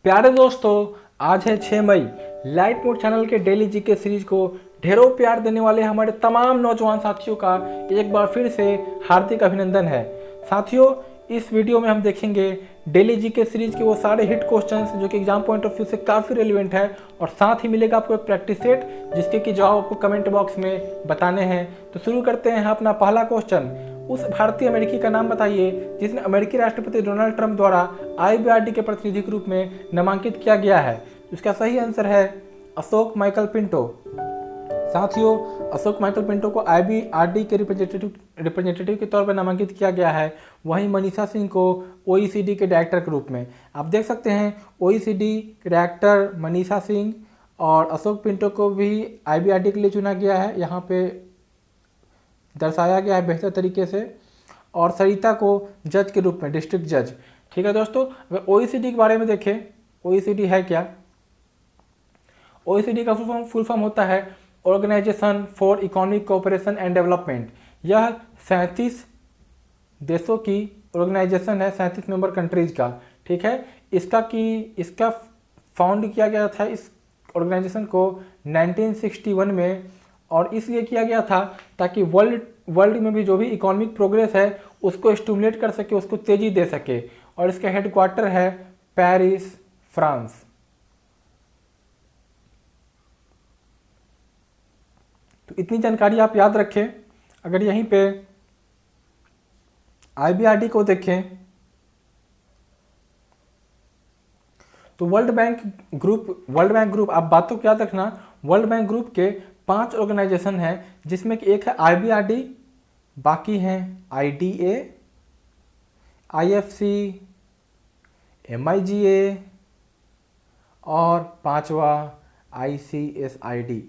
प्यारे दोस्तों, आज है 6 मई। लाइट मोड चैनल के डेली जीके सीरीज को ढेरों प्यार देने वाले हमारे तमाम नौजवान साथियों का एक बार फिर से हार्दिक अभिनंदन है। साथियों, इस वीडियो में हम देखेंगे डेली जीके सीरीज के वो सारे हिट क्वेश्चंस जो कि एग्जाम पॉइंट ऑफ व्यू से काफ़ी रेलिवेंट है, और साथ ही मिलेगा आपको एक प्रैक्टिस सेट जिसके कि जवाब आपको कमेंट बॉक्स में बताने हैं। तो शुरू करते हैं अपना पहला क्वेश्चन। उस भारतीय अमेरिकी का नाम बताइए जिसने अमेरिकी राष्ट्रपति डोनाल्ड ट्रंप द्वारा IBRD के प्रतिनिधि के रूप में नामांकित किया गया है। इसका सही आंसर है अशोक माइकल पिंटो। साथियों, अशोक माइकल पिंटो को IBRD के रिप्रेजेंटेटिव के तौर पर नामांकित किया गया है। वहीं मनीषा सिंह को OECD के डायरेक्टर के रूप में। आप देख सकते हैं OECD के डायरेक्टर मनीषा सिंह और अशोक पिंटो को भी IBRD के लिए चुना गया है, यहाँ पे दर्शाया गया है बेहतर तरीके से, और सरिता को जज के रूप में, डिस्ट्रिक्ट जज। ठीक है दोस्तों, अगर OECD के बारे में देखें, OECD है क्या? OECD का फुल फॉर्म होता है organisation for economic cooperation and development. यह 37 देशों की ऑर्गेनाइजेशन है, 37 मेंबर कंट्रीज का। ठीक है, इसका फाउंड किया गया था इस ऑर्गेनाइजेशन को 1961 में, और इसलिए किया गया था ताकि वर्ल्ड में भी जो भी इकोनॉमिक प्रोग्रेस है उसको स्टिमुलेट कर सके, उसको तेजी दे सके। और इसका हेडक्वार्टर है पेरिस, फ्रांस। तो इतनी जानकारी आप याद रखें। अगर यहीं पे IBRD को देखें तो वर्ल्ड बैंक ग्रुप आप बातों को याद रखना। वर्ल्ड बैंक ग्रुप के 5 ऑर्गेनाइजेशन हैं, जिसमें कि एक है IBRD, बाकी हैं IDA, IFC, MIGA और 5वां ICSID।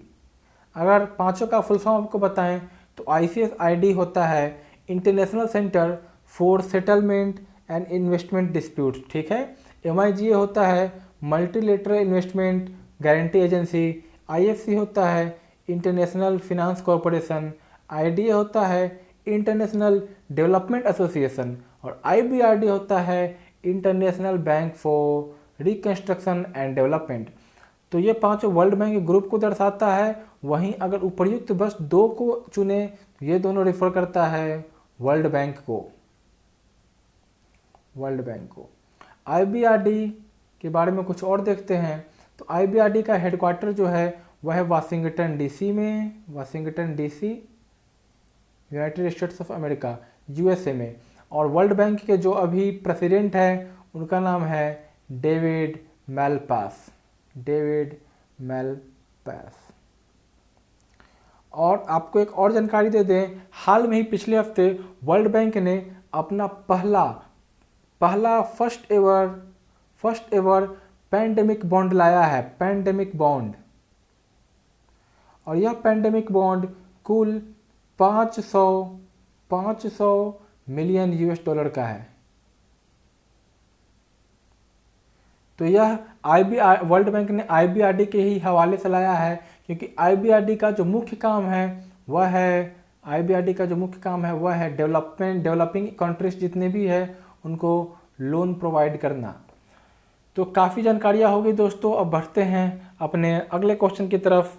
अगर पांचों का फुल फॉर्म आपको बताएं तो ICSID होता है international centre for settlement and investment dispute. ठीक है, MIGA होता है multilateral investment guarantee agency, IFC होता है इंटरनेशनल फिनांस कॉरपोरेशन, IDA होता है इंटरनेशनल डेवलपमेंट एसोसिएशन, और IBRD होता है international bank for reconstruction and development. तो ये 5 वर्ल्ड बैंक ग्रुप को दर्शाता है। वहीं अगर उपर्युक्त बस 2 को चुने तो ये दोनों रेफर करता है वर्ल्ड बैंक को। IBRD के बारे में कुछ और देखते हैं तो IBRD का हेडक्वार्टर जो है वह है Washington DC, United states of America, USA में। और वर्ल्ड बैंक के जो अभी प्रेसिडेंट हैं उनका नाम है डेविड मैलपास। और आपको एक और जानकारी दे दें, हाल में ही पिछले हफ्ते वर्ल्ड बैंक ने अपना पहला फर्स्ट एवर पैंडेमिक बॉन्ड लाया है, पैंडेमिक बॉन्ड। और यह पैंडेमिक बॉन्ड कुल 500 मिलियन US$ का है। तो यह वर्ल्ड बैंक ने IBRD के ही हवाले से लाया है, क्योंकि IBRD का जो मुख्य काम है वह है डेवलपिंग कंट्रीज जितने भी है उनको लोन प्रोवाइड करना। तो काफ़ी जानकारियाँ हो गई दोस्तों। अब बढ़ते हैं अपने अगले क्वेश्चन की तरफ।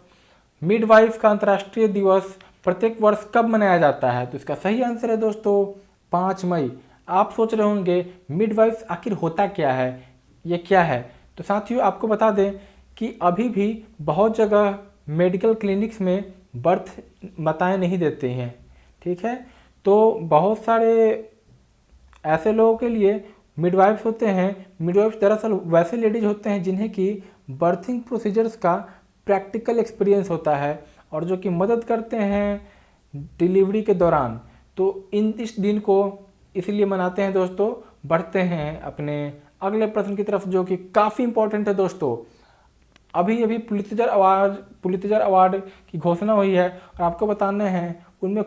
मिडवाइफ का अंतर्राष्ट्रीय दिवस प्रत्येक वर्ष कब मनाया जाता है? तो इसका सही आंसर है दोस्तों 5 मई। आप सोच रहे होंगे मिडवाइफ आखिर होता क्या है, ये क्या है? तो साथियों, आपको बता दें कि अभी भी बहुत जगह मेडिकल क्लिनिक्स में बर्थ माताएं नहीं देते हैं। ठीक है, तो बहुत सारे ऐसे लोगों के लिए मिडवाइफ्स होते हैं। मिडवाइफ्स दरअसल वैसे लेडीज होते हैं जिन्हें कि बर्थिंग प्रोसीजर्स का प्रैक्टिकल एक्सपीरियंस होता है और जो कि मदद करते हैं डिलीवरी के दौरान। तो इस दिन को इसलिए मनाते हैं दोस्तों। बढ़ते हैं अपने अगले प्रश्न की तरफ, जो कि काफ़ी इंपॉर्टेंट है दोस्तों। अभी पुलित्जर अवार्ड की घोषणा हुई है, और आपको बताना है इनमें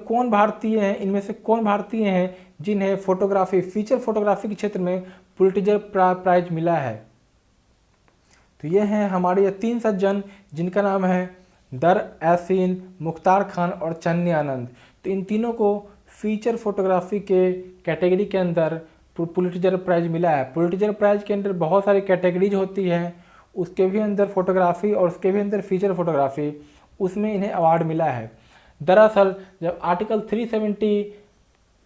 से कौन भारतीय हैं जिन्हें फीचर फोटोग्राफी के क्षेत्र में पुलित्जर प्राइज मिला है। तो ये हैं हमारे ये 3 सज्जन जिनका नाम है दर यासीन, मुख्तार खान और चन्नी आनंद। तो इन तीनों को फीचर फोटोग्राफी के कैटेगरी के अंदर पुलिट्जर प्राइज मिला है। पुलिट्जर प्राइज के अंदर बहुत सारी कैटेगरीज होती हैं, उसके भी अंदर फोटोग्राफी और उसके भी अंदर फीचर फोटोग्राफी, उसमें इन्हें अवार्ड मिला है। दरअसल जब आर्टिकल 370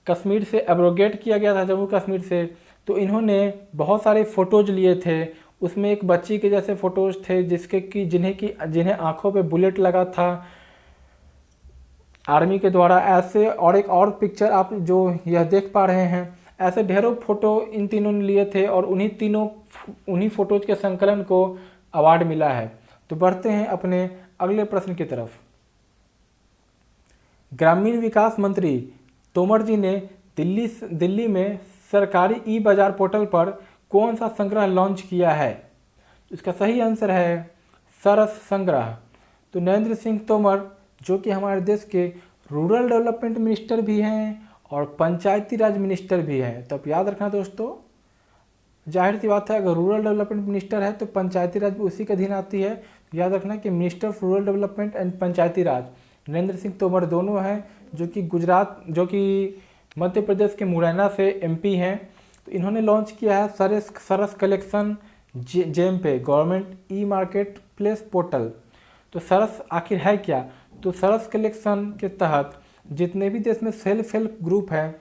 कश्मीर से एब्रोगेट किया गया था, जम्मू कश्मीर से, तो इन्होंने बहुत सारे फ़ोटोज़ लिए थे। उसमें एक बच्ची के जैसे फ़ोटोज़ थे जिन्हें आंखों पे बुलेट लगा था आर्मी के द्वारा, ऐसे, और एक और पिक्चर आप जो यह देख पा रहे हैं, ऐसे ढेरों फोटो इन तीनों ने लिए थे और उन्हीं फ़ोटोज़ के संकलन को अवार्ड मिला है। तो बढ़ते हैं अपने अगले प्रश्न की तरफ। ग्रामीण विकास मंत्री तोमर जी ने दिल्ली में सरकारी ई बाजार पोर्टल पर कौन सा संग्रह लॉन्च किया है? इसका सही आंसर है सरस संग्रह। तो नरेंद्र सिंह तोमर जो कि हमारे देश के रूरल डेवलपमेंट मिनिस्टर भी हैं और पंचायती राज मिनिस्टर भी हैं। तो आप याद रखना दोस्तों, जाहिर सी बात है, अगर रूरल डेवलपमेंट मिनिस्टर है तो पंचायती राज भी उसी के अधीन आती है। तो याद रखना कि minister of rural development and Panchayati Raj Narendra Singh Tomar दोनों हैं, जो कि मध्य प्रदेश के मुरैना से एमपी हैं। तो इन्होंने लॉन्च किया है सरस कलेक्शन जेम पे government e market place portal. तो सरस आखिर है क्या? तो सरस कलेक्शन के तहत जितने भी देश में सेल्फ हेल्प ग्रुप हैं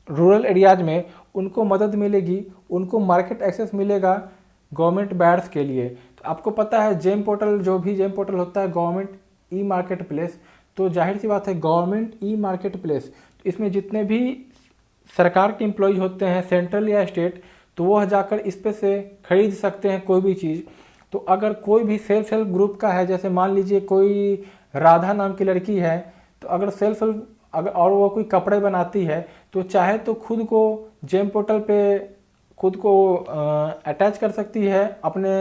रूरल एरियाज में, उनको मदद मिलेगी, उनको मार्केट एक्सेस मिलेगा गवर्नमेंट बायर्स के लिए। तो आपको पता है जेम पोर्टल, जो भी जेम पोर्टल होता है गवर्नमेंट ई मार्केट प्लेस, तो जाहिर सी बात है गवर्नमेंट ई मार्केट प्लेस, तो इसमें जितने भी सरकार के एम्प्लॉय होते हैं सेंट्रल या स्टेट, तो वो जाकर इस पे से खरीद सकते हैं कोई भी चीज़। तो अगर कोई भी सेल्फ हेल्प ग्रुप का है, जैसे मान लीजिए कोई राधा नाम की लड़की है, तो अगर सेल्फ हेल्प और वो कोई कपड़े बनाती है, तो चाहे तो खुद को जेम पोर्टल पे खुद को अटैच कर सकती है अपने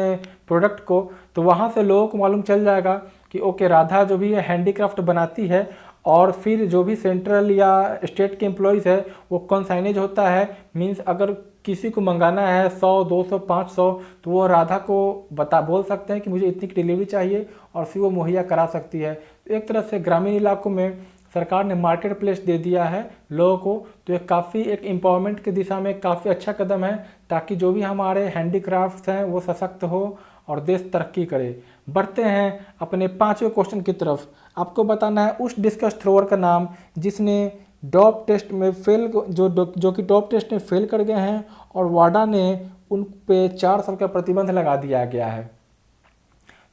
प्रोडक्ट को। तो वहाँ से लोगों को मालूम चल जाएगा कि ओके राधा जो भी है हैंडीक्राफ्ट बनाती है, और फिर जो भी सेंट्रल या स्टेट के एम्प्लॉयज़ है वो कंसाइनेज होता है, मींस अगर किसी को मंगाना है 100, 200, 500, तो वो राधा को बोल सकते हैं कि मुझे इतनी की डिलीवरी चाहिए और फिर वो मुहैया करा सकती है। तो एक तरह से ग्रामीण इलाकों में सरकार ने मार्केट प्लेस दे दिया है लोगों को। तो ये काफ़ी एक एम्पावरमेंट की दिशा में काफ़ी अच्छा कदम है, ताकि जो भी हमारे हैंडीक्राफ्ट्स हैं वो सशक्त हो और देश तरक्की करे। बढ़ते हैं अपने 5वें क्वेश्चन की तरफ। आपको बताना है उस डिस्कस थ्रोअर का नाम जिसने डॉप टेस्ट में जो कि डॉप टेस्ट में फेल कर गए हैं और वाडा ने उन पे 4 साल का प्रतिबंध लगा दिया गया है।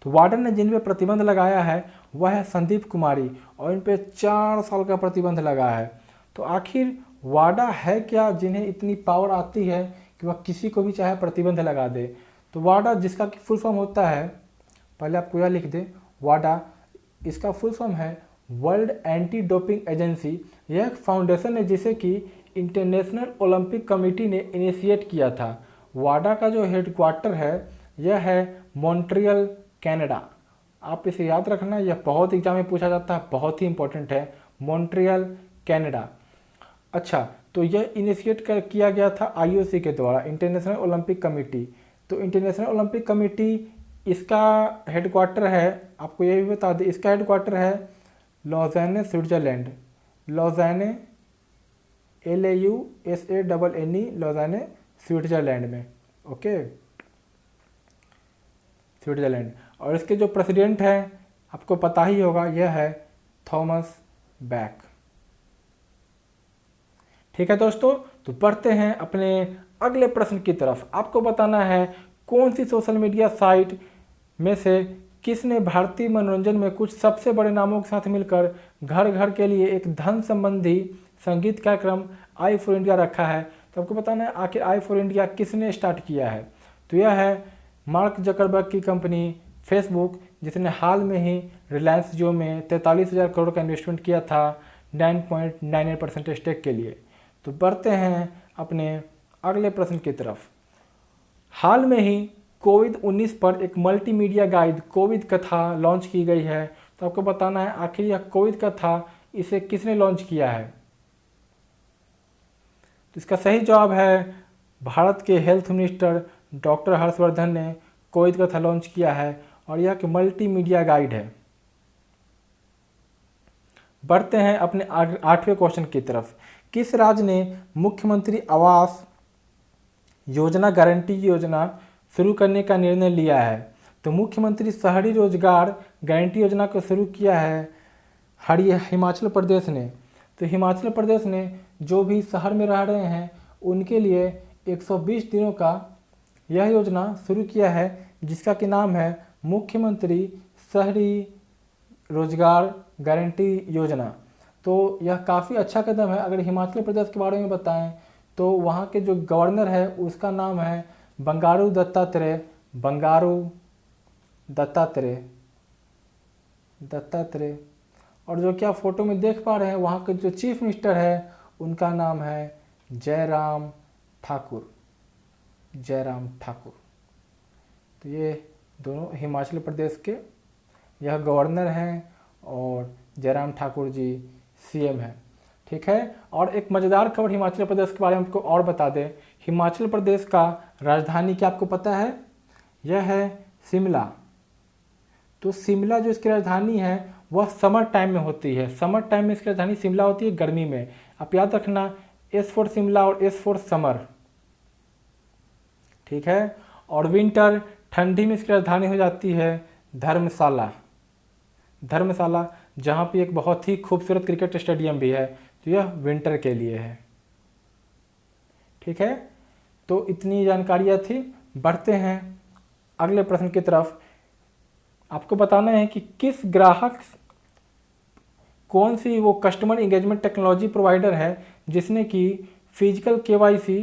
तो वाडा ने जिन पे प्रतिबंध लगाया है वह है संदीप कुमारी, और इन पे 4 साल का प्रतिबंध लगा है। तो आखिर वाडा है क्या जिन्हें इतनी पावर आती है कि वह किसी को भी चाहे प्रतिबंध लगा दे? तो वाडा, जिसका कि फुल फॉर्म होता है, पहले आपको यह लिख दे, वाडा इसका फुल फॉर्म है वर्ल्ड एंटी डोपिंग एजेंसी। यह एक फाउंडेशन है जिसे कि इंटरनेशनल ओलंपिक कमेटी ने इनिशिएट किया था। वाडा का जो हेडक्वार्टर है यह है मॉन्ट्रियल कनाडा। आप इसे याद रखना, यह बहुत एग्जाम में पूछा जाता है, बहुत ही इंपॉर्टेंट है, मॉन्ट्रियल कनाडा। अच्छा, तो यह इनिशिएट किया गया था आईओसी के द्वारा, इंटरनेशनल ओलंपिक कमेटी। तो इंटरनेशनल ओलंपिक कमेटी इसका हेडक्वार्टर है, आपको ये भी बता दें, इसका हेडक्वार्टर है लॉज़ाने स्विट्ज़रलैंड, लॉज़ाने LAUSANE लॉज़ाने स्विट्ज़रलैंड में, ओके, स्विट्ज़रलैंड। और इसके जो प्रेसिडेंट हैं आपको पता ही होगा, यह है थॉमस बैक। ठीक है दोस्तों, तो बढ़ते हैं अपने अगले प्रश्न की तरफ। आपको बताना है कौन सी सोशल मीडिया साइट में से किसने भारतीय मनोरंजन में कुछ सबसे बड़े नामों के साथ मिलकर घर घर के लिए एक धन संबंधी संगीत कार्यक्रम आई फॉर इंडिया रखा है? तो आपको बताना है आखिर आई फॉर इंडिया किसने स्टार्ट किया है। तो यह है मार्क जकरबर्ग की कंपनी फेसबुक, जिसने हाल में ही रिलायंस जियो में 43,000 करोड़ का इन्वेस्टमेंट किया था 9.98% स्टेक के लिए। तो बढ़ते हैं अपने अगले प्रश्न की तरफ। हाल में ही कोविड-19 पर एक मल्टीमीडिया गाइड कोविड कथा लॉन्च की गई है। तो आपको बताना है आखिर यह कोविड कथा इसे किसने लॉन्च किया है। तो इसका सही जवाब है भारत के हेल्थ मिनिस्टर डॉक्टर हर्षवर्धन ने कोविड कथा लॉन्च किया है, और यह एक मल्टीमीडिया गाइड है। बढ़ते हैं अपने 8वें क्वेश्चन की तरफ। किस राज्य ने मुख्यमंत्री आवास योजना गारंटी योजना शुरू करने का निर्णय लिया है। तो मुख्यमंत्री शहरी रोजगार गारंटी योजना को शुरू किया है हिमाचल प्रदेश ने। तो हिमाचल प्रदेश ने जो भी शहर में रह रहे हैं उनके लिए 120 दिनों का यह योजना शुरू किया है, जिसका कि नाम है मुख्यमंत्री शहरी रोजगार गारंटी योजना। तो यह काफ़ी अच्छा कदम है। अगर हिमाचल प्रदेश के बारे में बताएं तो वहाँ के जो गवर्नर है उसका नाम है बंडारू दत्तात्रेय। और जो क्या फ़ोटो में देख पा रहे हैं वहाँ के जो चीफ मिनिस्टर है उनका नाम है जयराम ठाकुर। तो ये दोनों हिमाचल प्रदेश के यह गवर्नर हैं और जयराम ठाकुर जी सीएम हैं। ठीक है। और एक मज़ेदार खबर हिमाचल प्रदेश के बारे में आपको और बता दें, हिमाचल प्रदेश का राजधानी क्या आपको पता है? यह है शिमला। तो शिमला जो इसकी राजधानी है वह समर टाइम में होती है। समर टाइम में इसकी राजधानी शिमला होती है, गर्मी में। आप याद रखना S फॉर शिमला और S फॉर समर। ठीक है। और विंटर ठंडी में इसकी राजधानी हो जाती है धर्मशाला, जहाँ पे एक बहुत ही खूबसूरत क्रिकेट स्टेडियम भी है। तो यह विंटर के लिए है। ठीक है। तो इतनी जानकारियाँ थी। बढ़ते हैं अगले प्रश्न की तरफ। आपको बताना है कि किस ग्राहक कौन सी वो कस्टमर इंगेजमेंट टेक्नोलॉजी प्रोवाइडर है जिसने कि फिजिकल केवाईसी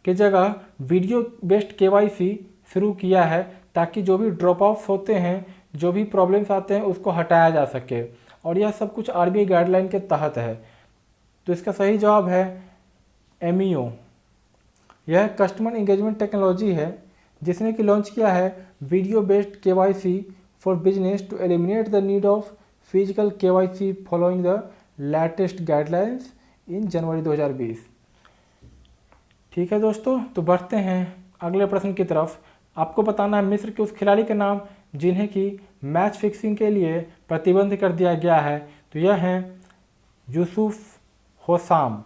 के जगह वीडियो बेस्ड केवाईसी शुरू किया है, ताकि जो भी ड्रॉप ऑफ्स होते हैं, जो भी प्रॉब्लम्स आते हैं उसको हटाया जा सके। और यह सब कुछ आरबीआई गाइडलाइन के तहत है। तो इसका सही जवाब है MEO। यह कस्टमर इंगेजमेंट टेक्नोलॉजी है जिसने कि लॉन्च किया है video based KYC for business to eliminate the need of physical KYC following the latest guidelines in January 2020। ठीक है दोस्तों, तो बढ़ते हैं अगले प्रश्न की तरफ। आपको बताना है मिस्र के उस खिलाड़ी का नाम जिन्हें कि मैच फिक्सिंग के लिए प्रतिबंध कर दिया गया है। तो यह हैं Yusuf होसाम।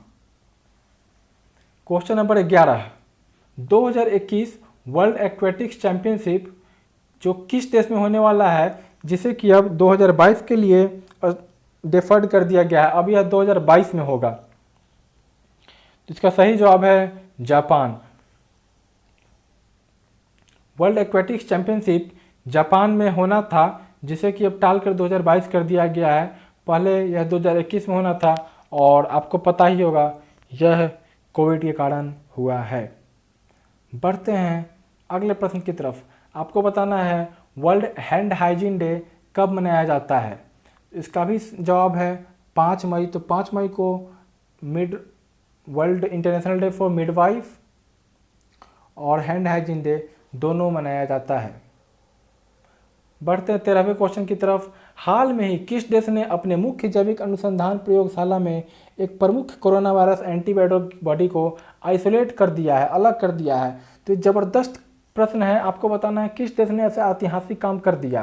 Question number 11, 2021 world aquatics championship जो किस देश में होने वाला है, जिसे कि अब 2022 के लिए डिफर्ड कर दिया गया है। अब यह 2022 में होगा। तो इसका सही जवाब है Japan. World aquatics championship Japan में होना था, जिसे कि अब टालकर 2022 कर दिया गया है। पहले यह 2021 में होना था और आपको पता ही होगा यह कोविड के कारण हुआ है। बढ़ते हैं अगले प्रश्न की तरफ। आपको बताना है वर्ल्ड हैंड हाइजीन डे कब मनाया जाता है। इसका भी जवाब है 5 मई। तो 5 मई को world international day for midwife और हैंड हाइजीन डे दोनों मनाया जाता है। बढ़ते हैं 13वें क्वेश्चन की तरफ। हाल में ही किस देश ने अपने मुख्य जैविक अनुसंधान प्रयोगशाला में एक प्रमुख कोरोना वायरस एंटीबॉडी को आइसोलेट कर दिया है, अलग कर दिया है? तो जबरदस्त प्रश्न है। आपको बताना है किस देश ने ऐसा ऐतिहासिक काम कर दिया।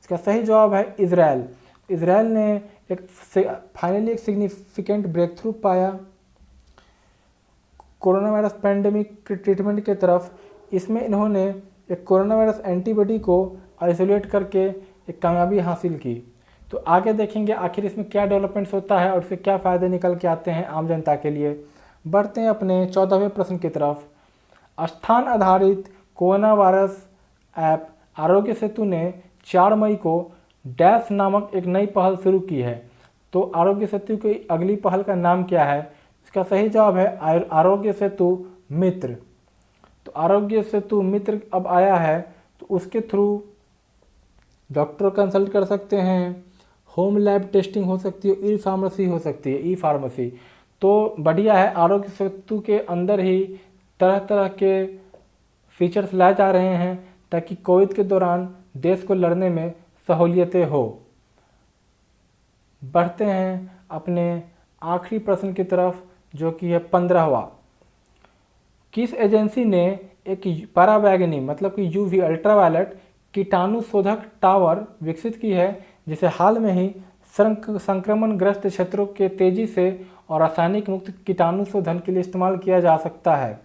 इसका सही जवाब है इजराइल। इजराइल ने फाइनली एक सिग्निफिकेंट ब्रेक थ्रू पाया कोरोना वायरस पैंडेमिक के ट्रीटमेंट के तरफ। इसमें इन्होंने एक कोरोना वायरस एंटीबॉडी को आइसोलेट करके एक कामयाबी हासिल की। तो आगे देखेंगे आखिर इसमें क्या डेवलपमेंट्स होता है और इससे क्या फ़ायदे निकल के आते हैं आम जनता के लिए। बढ़ते हैं अपने 14वें प्रश्न की तरफ। स्थान आधारित corona virus app Aarogya Setu ने 4 मई को डैश नामक एक नई पहल शुरू की है। तो आरोग्य सेतु की अगली पहल का नाम क्या है? इसका सही जवाब है आरोग्य सेतु मित्र। तो आरोग्य सेतु मित्र अब आया है, तो उसके थ्रू डॉक्टर कंसल्ट कर सकते हैं, होम लैब टेस्टिंग हो सकती है, ई फार्मेसी हो सकती है, ई फार्मेसी। तो बढ़िया है, आरोग्य सेतु के अंदर ही तरह तरह के फीचर्स लाए जा रहे हैं ताकि कोविड के दौरान देश को लड़ने में सहूलियतें हो। बढ़ते हैं अपने आखिरी प्रश्न की तरफ जो कि है 15वां। किस एजेंसी ने एक पराबैंगनी मतलब कि UV अल्ट्रावायलेट कीटाणु शोधक टावर विकसित की है, जिसे हाल में ही संक्रमण ग्रस्त क्षेत्रों के तेजी से और रासायनिक मुक्त कीटाणु शोधन के लिए इस्तेमाल किया जा सकता है?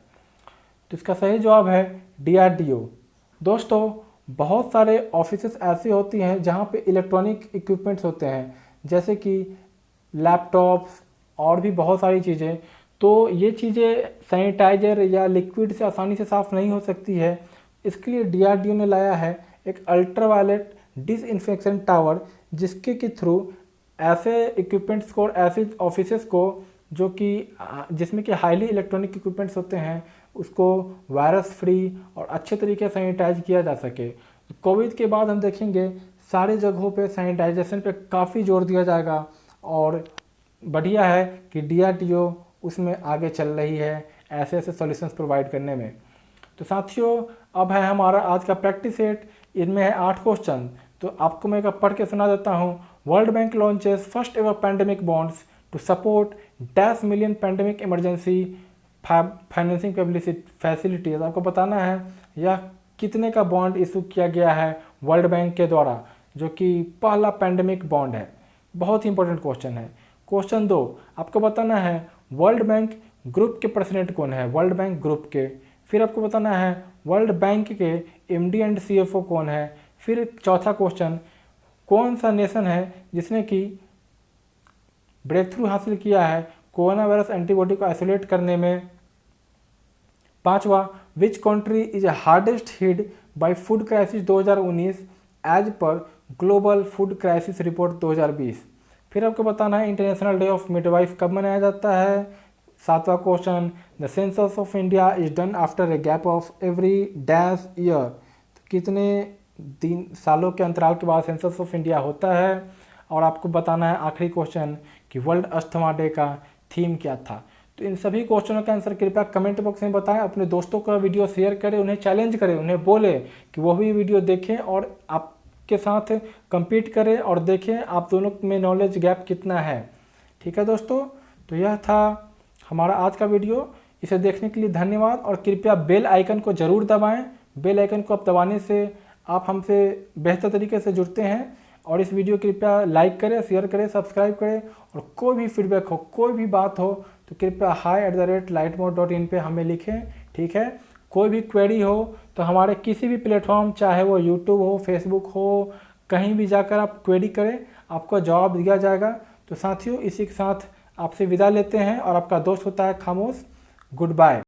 तो इसका सही जवाब है DRDO। दोस्तों, बहुत सारे ऑफिसेस ऐसे होती हैं जहाँ पे इलेक्ट्रॉनिक इक्विपमेंट्स होते हैं, जैसे कि लैपटॉप्स और भी बहुत सारी चीज़ें। तो ये चीज़ें सैनिटाइजर या लिक्विड से आसानी से साफ़ नहीं हो सकती है। इसके लिए DRDO ने लाया है एक अल्ट्रावायलेट डिसइंफेक्शन टावर, जिसके के थ्रू ऐसे इक्विपमेंट्स को, ऐसे ऑफिसेस को जो कि जिसमें कि हाईली इलेक्ट्रॉनिक इक्विपमेंट्स होते हैं, उसको वायरस फ्री और अच्छे तरीके से सैनिटाइज किया जा सके। कोविड के बाद हम देखेंगे सारे जगहों पे सैनिटाइजेशन पे काफ़ी जोर दिया जाएगा, और बढ़िया है कि DRDO उसमें आगे चल रही है ऐसे ऐसे सॉल्यूशंस प्रोवाइड करने में। तो साथियों, अब है हमारा आज का प्रैक्टिस सेट। इनमें है 8 क्वेश्चन, तो आपको मैं एक पढ़ के सुना देता हूँ। World Bank launches first ever pandemic bonds to support $10 million pandemic emergency financing facilities. आपको बताना है यह कितने का बॉन्ड इशू किया गया है वर्ल्ड बैंक के द्वारा, जो कि पहला पैंडेमिक बॉन्ड है। बहुत ही इंपॉर्टेंट क्वेश्चन है। क्वेश्चन 2, आपको बताना है वर्ल्ड बैंक ग्रुप के प्रेसिडेंट कौन है, वर्ल्ड बैंक ग्रुप के। फिर आपको बताना है वर्ल्ड बैंक के MD एंड CFO कौन है। फिर चौथा क्वेश्चन, कौन सा नेशन है जिसने कि ब्रेक थ्रू हासिल किया है कोरोना वायरस एंटीबॉडी को आइसोलेट करने में। पांचवा, which country is hardest hit by food crisis 2019 as per global food crisis report 2020। फिर आपको बताना है इंटरनेशनल डे ऑफ मिडवाइफ कब मनाया जाता है। सातवां question, the census of India is done after a gap of every dash year. कितने दिन सालों के अंतराल के बाद सेंसस ऑफ इंडिया होता है। और आपको बताना है आखिरी क्वेश्चन कि वर्ल्ड अस्थमा डे का थीम क्या था। तो इन सभी क्वेश्चनों का आंसर कृपया कमेंट बॉक्स में बताएं। अपने दोस्तों का वीडियो शेयर करें, उन्हें चैलेंज करें, उन्हें बोले कि वो भी वीडियो देखें और आपके साथ compete करें और देखें आप दोनों में नॉलेज गैप कितना है। ठीक है दोस्तों, तो यह था हमारा आज का वीडियो। इसे देखने के लिए धन्यवाद, और कृपया बेल आइकन को ज़रूर दबाएं। बेल आइकन को आप दबाने से आप हमसे बेहतर तरीके से जुड़ते हैं। और इस वीडियो कृपया लाइक करें, शेयर करें, सब्सक्राइब करें, और कोई भी फीडबैक हो, कोई भी बात हो तो कृपया hi@lightmode.in पे हमें लिखें। ठीक है, कोई भी क्वेरी हो तो हमारे किसी भी प्लेटफॉर्म, चाहे वो यूट्यूब हो, फेसबुक हो, कहीं भी जाकर आप क्वेरी करें, आपको जवाब दिया जाएगा। तो साथियों, इसी के साथ आपसे विदा लेते हैं, और आपका दोस्त होता है खामोश। Good bye.